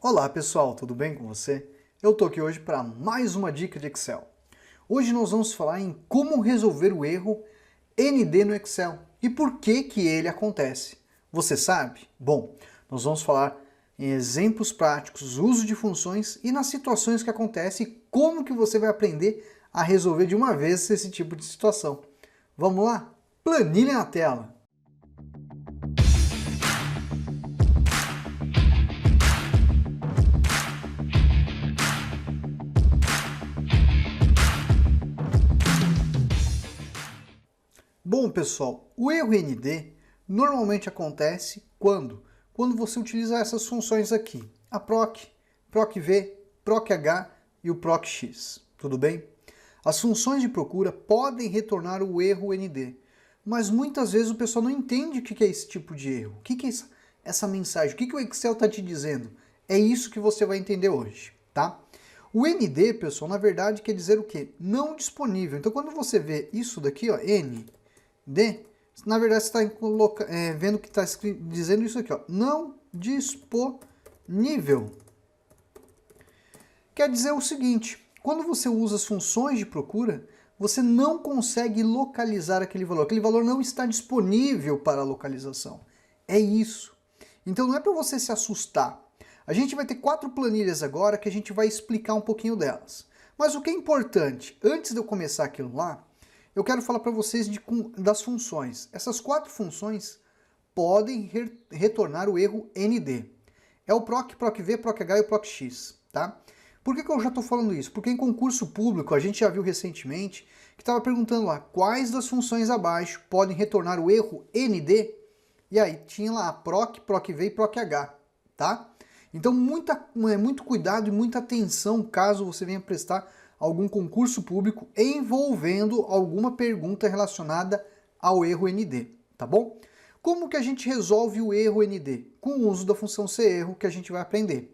Olá pessoal, tudo bem com você? Eu tô aqui hoje para mais uma dica de Excel. Hoje nós vamos falar em como resolver o erro ND no Excel e por que ele acontece. Você sabe? Bom, nós vamos falar em exemplos práticos, uso de funções e nas situações que acontecem e como que você vai aprender a resolver de uma vez esse tipo de situação. Vamos lá? Planilha na tela! Bom, pessoal, o erro ND normalmente acontece quando você utiliza essas funções aqui, a proc, procv, proch e o procx, tudo bem? As funções de procura podem retornar o erro ND, mas muitas vezes o pessoal não entende o que é esse tipo de erro, o que é essa mensagem, o que o Excel está te dizendo. É isso que você vai entender hoje, tá? O ND, pessoal, na verdade quer dizer o quê? Não disponível. Então quando você vê isso daqui, ó, ND, na verdade você está vendo que está dizendo isso aqui, ó, não disponível. Quer dizer o seguinte, quando você usa as funções de procura, você não consegue localizar aquele valor não está disponível para a localização. É isso. Então não é para você se assustar. A gente vai ter 4 planilhas agora que a gente vai explicar um pouquinho delas. Mas o que é importante, antes de eu começar aquilo lá, eu quero falar para vocês das funções. Essas 4 funções podem retornar o erro ND. É o proc, procv, proch e o procx, tá? Por que eu já estou falando isso? Porque em concurso público, a gente já viu recentemente, que estava perguntando lá, quais das funções abaixo podem retornar o erro ND? E aí tinha lá a proc, procv e proch, tá? Então muito cuidado e muita atenção caso você venha prestar algum concurso público envolvendo alguma pergunta relacionada ao erro ND, tá bom? Como que a gente resolve o erro ND? Com o uso da função serro que a gente vai aprender.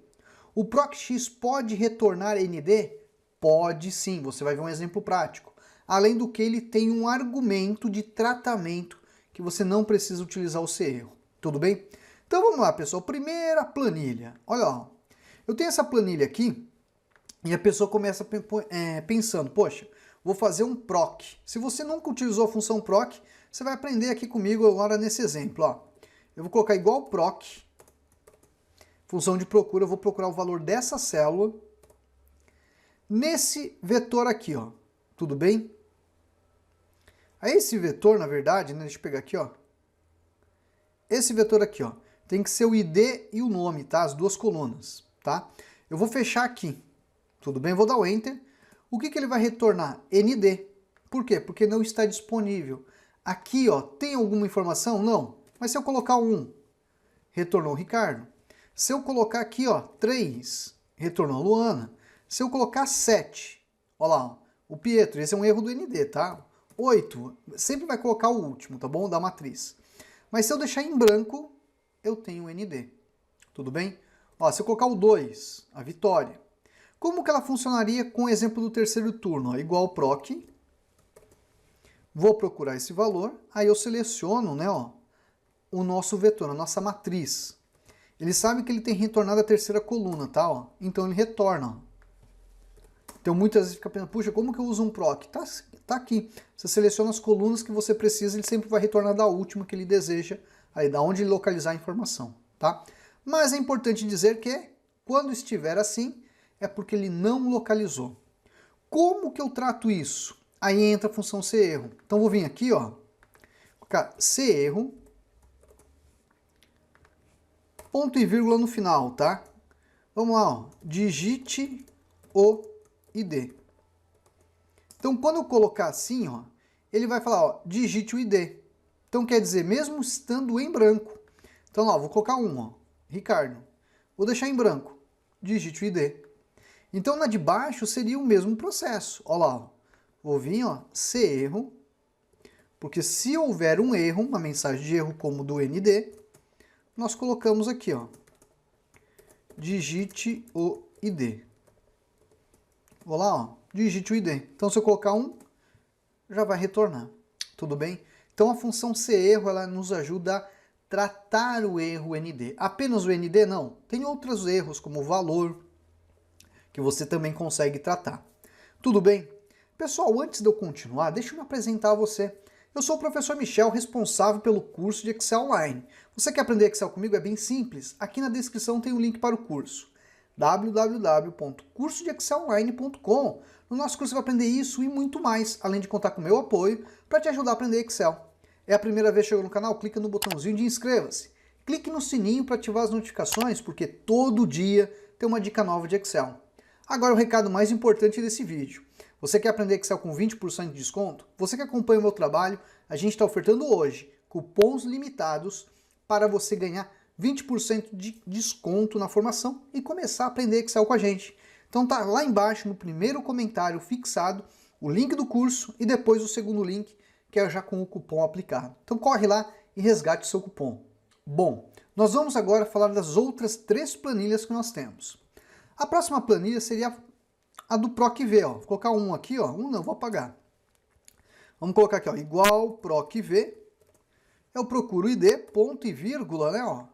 O procx pode retornar ND? Pode sim, você vai ver um exemplo prático. Além do que ele tem um argumento de tratamento que você não precisa utilizar o serro, tudo bem? Então vamos lá, pessoal, primeira planilha. Olha lá, eu tenho essa planilha aqui, e a pessoa começa pensando, poxa, vou fazer um proc. Se você nunca utilizou a função proc, você vai aprender aqui comigo agora nesse exemplo. Ó. Eu vou colocar igual proc, função de procura, eu vou procurar o valor dessa célula, nesse vetor aqui, ó. Tudo bem? Aí esse vetor, na verdade, né, deixa eu pegar aqui, ó. Esse vetor aqui, ó, tem que ser o ID e o nome, tá? As duas colunas, tá? Eu vou fechar aqui. Tudo bem? Vou dar o Enter. O que ele vai retornar? ND. Por quê? Porque não está disponível. Aqui, ó, tem alguma informação? Não. Mas se eu colocar 1, retornou o Ricardo. Se eu colocar aqui, ó, 3, retornou a Luana. Se eu colocar 7, ó lá, ó, o Pietro, esse é um erro do ND, tá? 8, sempre vai colocar o último, tá bom? Da matriz. Mas se eu deixar em branco, eu tenho o ND. Tudo bem? Ó, se eu colocar o 2, a Vitória. Como que ela funcionaria com o exemplo do terceiro turno? Igual proc, vou procurar esse valor, aí eu seleciono, né, ó, o nosso vetor, a nossa matriz. Ele sabe que ele tem retornado a terceira coluna, tá? Ó, então ele retorna. Ó. Então muitas vezes fica pensando, puxa, como que eu uso um proc? Tá aqui. Você seleciona as colunas que você precisa, ele sempre vai retornar da última que ele deseja, aí da onde ele localizar a informação, tá? Mas é importante dizer que quando estiver assim, é porque ele não localizou. Como que eu trato isso? Aí entra a função serro. Então vou vir aqui, ó, colocar serro, ponto e vírgula no final, tá? Vamos lá, ó, digite o ID. Então quando eu colocar assim, ó, ele vai falar, ó, digite o ID. Então quer dizer, mesmo estando em branco. Então ó, vou colocar 1, ó, Ricardo. Vou deixar em branco, digite o ID. Então na de baixo seria o mesmo processo. Olha lá, ó. Vou vir, ó, serro, porque se houver um erro, uma mensagem de erro como do ND, nós colocamos aqui, ó, digite o ID. Vou lá, ó, digite o ID. Então se eu colocar 1, já vai retornar. Tudo bem? Então a função serro, ela nos ajuda a tratar o erro ND. Apenas o ND não. Tem outros erros, como o valor, que você também consegue tratar. Tudo bem? Pessoal, antes de eu continuar, deixa eu me apresentar a você. Eu sou o professor Michel, responsável pelo curso de Excel Online. Você quer aprender Excel comigo? É bem simples. Aqui na descrição tem um link para o curso. www.cursodeexcelonline.com. No nosso curso você vai aprender isso e muito mais, além de contar com o meu apoio para te ajudar a aprender Excel. É a primeira vez que chegou no canal? Clica no botãozinho de inscreva-se. Clique no sininho para ativar as notificações, porque todo dia tem uma dica nova de Excel. Agora o recado mais importante desse vídeo. Você quer aprender Excel com 20% de desconto? Você que acompanha o meu trabalho, a gente está ofertando hoje cupons limitados para você ganhar 20% de desconto na formação e começar a aprender Excel com a gente. Então tá lá embaixo no primeiro comentário fixado o link do curso e depois o segundo link, que é já com o cupom aplicado. Então corre lá e resgate o seu cupom. Bom, nós vamos agora falar das outras 3 planilhas que nós temos. A próxima planilha seria a do PROC-V, ó. Vou colocar um aqui, ó. Um não, vou apagar. Vamos colocar aqui, ó, igual PROC-V. Eu procuro o ID, ponto e vírgula, né, ó.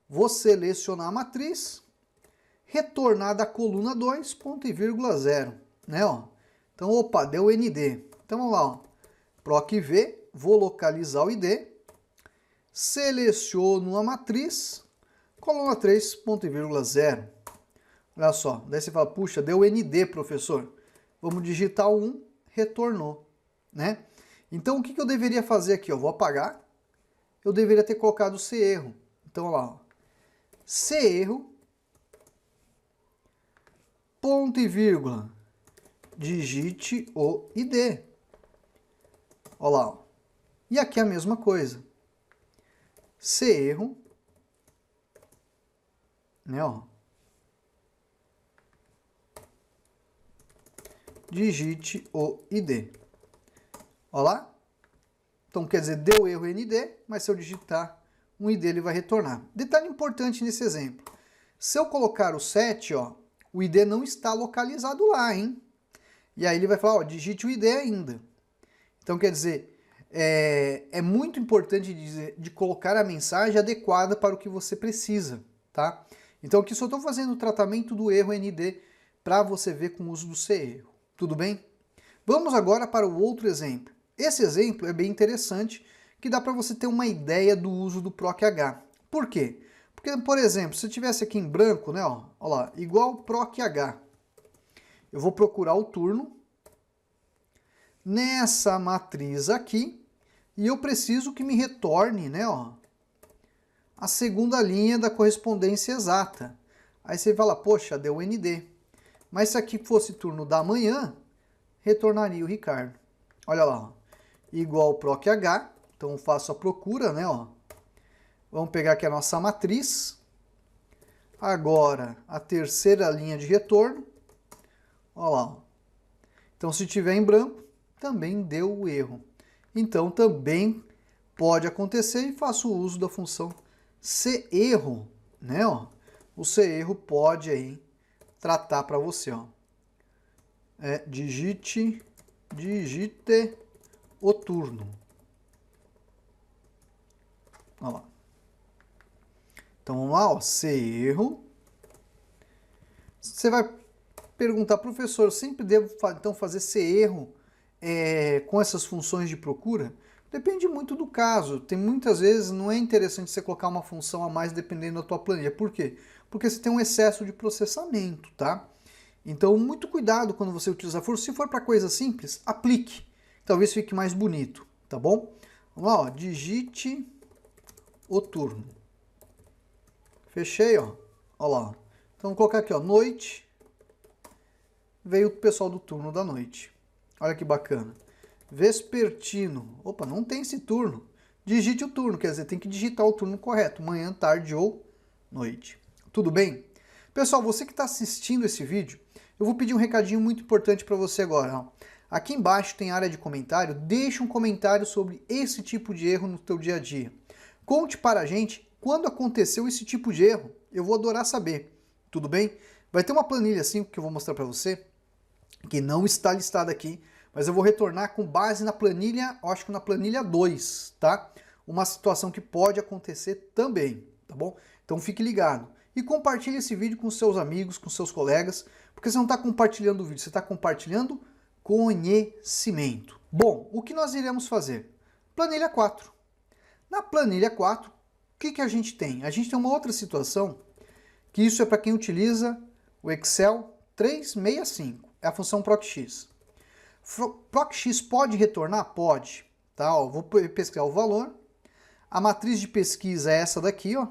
Vou selecionar a matriz, retornar da coluna 2, ponto e vírgula 0, né, ó. Então, opa, deu ND. Então, vamos lá, ó. PROC-V, vou localizar o ID, seleciono a matriz, coluna 3, ponto e vírgula 0. Olha só, daí você fala, puxa, deu ND, professor. Vamos digitar 1, retornou, né? Então, o que eu deveria fazer aqui? Eu vou apagar. Eu deveria ter colocado C erro. Então, olha lá, ó. C erro, ponto e vírgula, digite o ID. Olha lá, ó. E aqui a mesma coisa. C erro, né, ó. Digite o ID. Olha lá. Então quer dizer, deu erro ND, mas se eu digitar um ID ele vai retornar. Detalhe importante nesse exemplo. Se eu colocar o 7, ó, o ID não está localizado lá, hein? E aí ele vai falar, ó, digite o ID ainda. Então quer dizer, é muito importante de colocar a mensagem adequada para o que você precisa, tá? Então aqui só estou fazendo o tratamento do erro ND para você ver com o uso do C erro. Tudo bem? Vamos agora para o outro exemplo. Esse exemplo é bem interessante, que dá para você ter uma ideia do uso do PROC-H. Por quê? Porque, por exemplo, se eu tivesse aqui em branco, né, ó lá, igual PROC-H, eu vou procurar o turno nessa matriz aqui e eu preciso que me retorne, né, ó, a segunda linha da correspondência exata. Aí você fala, poxa, deu ND. Mas se aqui fosse turno da manhã, retornaria o Ricardo. Olha lá, ó. Igual PROC-H, então eu faço a procura, né, ó. Vamos pegar aqui a nossa matriz. Agora, a terceira linha de retorno. Olha lá, ó. Então se tiver em branco, também deu o erro. Então também pode acontecer e faço uso da função CErro, né, ó. O CErro pode aí tratar para você, ó. Digite o turno. Olha lá. Então vamos lá, ó, CErro. Você vai perguntar, professor, eu sempre devo então fazer CErro com essas funções de procura? Depende muito do caso. Tem muitas vezes não é interessante você colocar uma função a mais dependendo da tua planilha. Por quê? Porque você tem um excesso de processamento, tá? Então, muito cuidado quando você utiliza força. Se for para coisa simples, aplique. Talvez fique mais bonito, tá bom? Vamos lá, ó, digite o turno. Fechei, ó. Olha lá. Então, vou colocar aqui, ó, noite. Veio o pessoal do turno da noite. Olha que bacana. Vespertino. Opa, não tem esse turno. Digite o turno, quer dizer, tem que digitar o turno correto. Manhã, tarde ou noite. Tudo bem? Pessoal, você que está assistindo esse vídeo, eu vou pedir um recadinho muito importante para você agora. Ó. Aqui embaixo tem área de comentário. Deixa um comentário sobre esse tipo de erro no teu dia a dia. Conte para a gente quando aconteceu esse tipo de erro. Eu vou adorar saber. Tudo bem? Vai ter uma planilha assim que eu vou mostrar para você, que não está listada aqui, mas eu vou retornar com base na planilha, acho que na planilha 2, tá? uma situação que pode acontecer também, tá bom? Então fique ligado. E compartilhe esse vídeo com seus amigos, com seus colegas, porque você não está compartilhando o vídeo, você está compartilhando conhecimento. Bom, o que nós iremos fazer? Planilha 4. Na planilha 4, o que a gente tem? A gente tem uma outra situação, que isso é para quem utiliza o Excel 365, é a função PROC-X. PROC-X pode retornar? Pode. Tá? Ó, vou pesquisar o valor. A matriz de pesquisa é essa daqui, ó,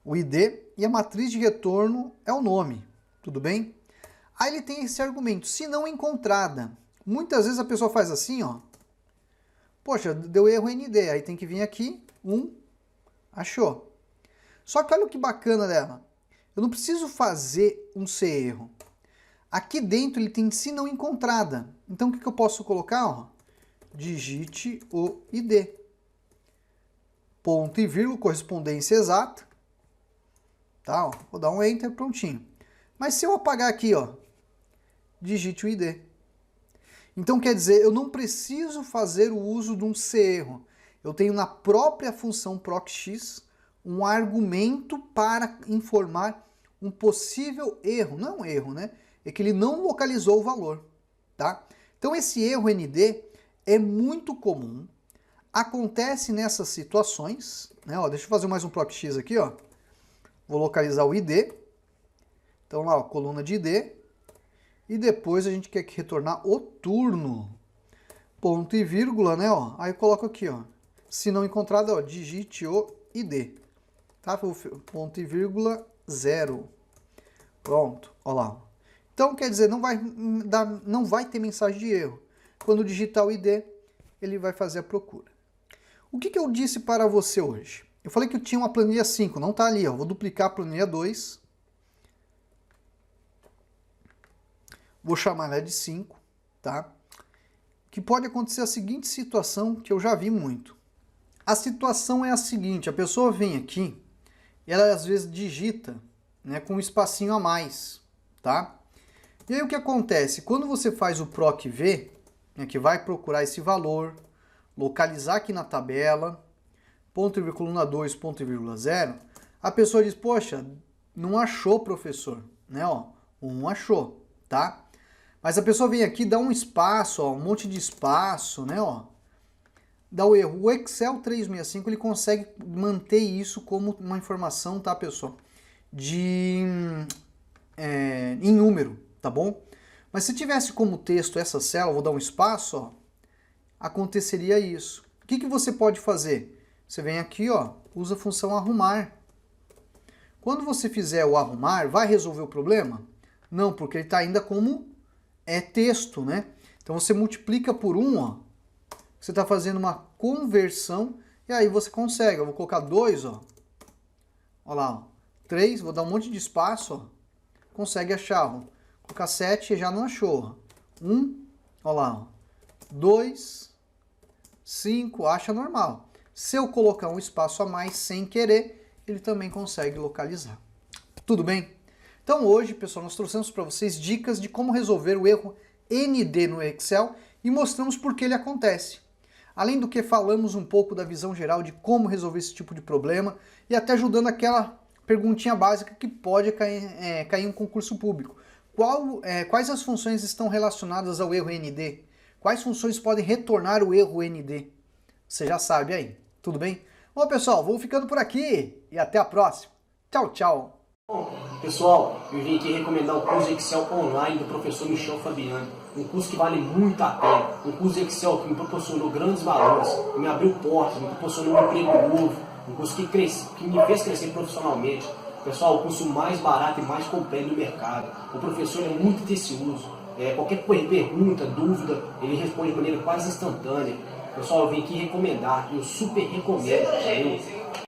o ID, e a matriz de retorno é o nome, tudo bem? Aí ele tem esse argumento, se não encontrada. Muitas vezes a pessoa faz assim, ó, poxa, deu erro ND, aí tem que vir aqui, achou. Só que olha o que bacana dela, eu não preciso fazer um C erro. Aqui dentro ele tem se não encontrada, então o que eu posso colocar? Ó? Digite o ID. Ponto e vírgula, correspondência exata. Tá, ó, vou dar um Enter, prontinho. Mas se eu apagar aqui, ó, digite o ID. Então quer dizer, eu não preciso fazer o uso de um C erro. Eu tenho na própria função PROC-X um argumento para informar um possível erro. Não é um erro, né? É que ele não localizou o valor, tá? Então esse erro ND é muito comum. Acontece nessas situações, né? Ó, deixa eu fazer mais um PROC-X aqui, ó. Vou localizar o ID. Então lá, ó, coluna de ID. E depois a gente quer retornar o turno. Ponto e vírgula, né? Ó. Aí eu coloco aqui, ó. Se não encontrado, ó, digite o ID. Tá? Ponto e vírgula 0. Pronto, ó lá. Então quer dizer, não vai ter mensagem de erro. Quando digitar o ID, ele vai fazer a procura. O que eu disse para você hoje? Eu falei que eu tinha uma planilha 5, não está ali, ó. Vou duplicar a planilha 2. Vou chamar ela de 5, tá? Que pode acontecer a seguinte situação que eu já vi muito. A situação é a seguinte, a pessoa vem aqui e ela às vezes digita, né, com um espacinho a mais, tá? E aí o que acontece? Quando você faz o PROC-V, né, que vai procurar esse valor, localizar aqui na tabela, ponto e vírgula, coluna 2, ponto e vírgula 0, a pessoa diz, poxa, não achou, professor, né, ó, achou, tá? Mas a pessoa vem aqui, dá um espaço, ó, um monte de espaço, né, ó, dá o erro. O Excel 365, ele consegue manter isso como uma informação, tá, pessoal, em número, tá bom? Mas se tivesse como texto essa célula, vou dar um espaço, ó, aconteceria isso. O que você pode fazer? Você vem aqui, ó, usa a função arrumar. Quando você fizer o arrumar, vai resolver o problema? Não, porque ele está ainda como texto, né? Então você multiplica por 1, ó. Você está fazendo uma conversão e aí você consegue. Eu vou colocar 2, ó. Olha lá, ó. 3, vou dar um monte de espaço, ó. Consegue achar, ó. Vou colocar 7 e já não achou. 1, olha lá, ó. 2, 5, acha normal. Se eu colocar um espaço a mais sem querer, ele também consegue localizar. Tudo bem? Então hoje, pessoal, nós trouxemos para vocês dicas de como resolver o erro ND no Excel e mostramos por que ele acontece. Além do que falamos um pouco da visão geral de como resolver esse tipo de problema e até ajudando aquela perguntinha básica que pode cair em um concurso público. Quais as funções estão relacionadas ao erro ND? Quais funções podem retornar o erro ND? Você já sabe aí. Tudo bem? Bom, pessoal, vou ficando por aqui e até a próxima. Tchau, tchau. Bom, pessoal, eu vim aqui recomendar o curso Excel online do professor Michel Fabiano. Um curso que vale muito a pena. Um curso de Excel que me proporcionou grandes valores, que me abriu portas, me proporcionou um emprego novo. Um curso que me fez crescer profissionalmente. Pessoal, o curso mais barato e mais completo do mercado. O professor é muito atencioso. Qualquer pergunta, dúvida, ele responde de maneira quase instantânea. Pessoal, eu vim aqui recomendar, eu super recomendo.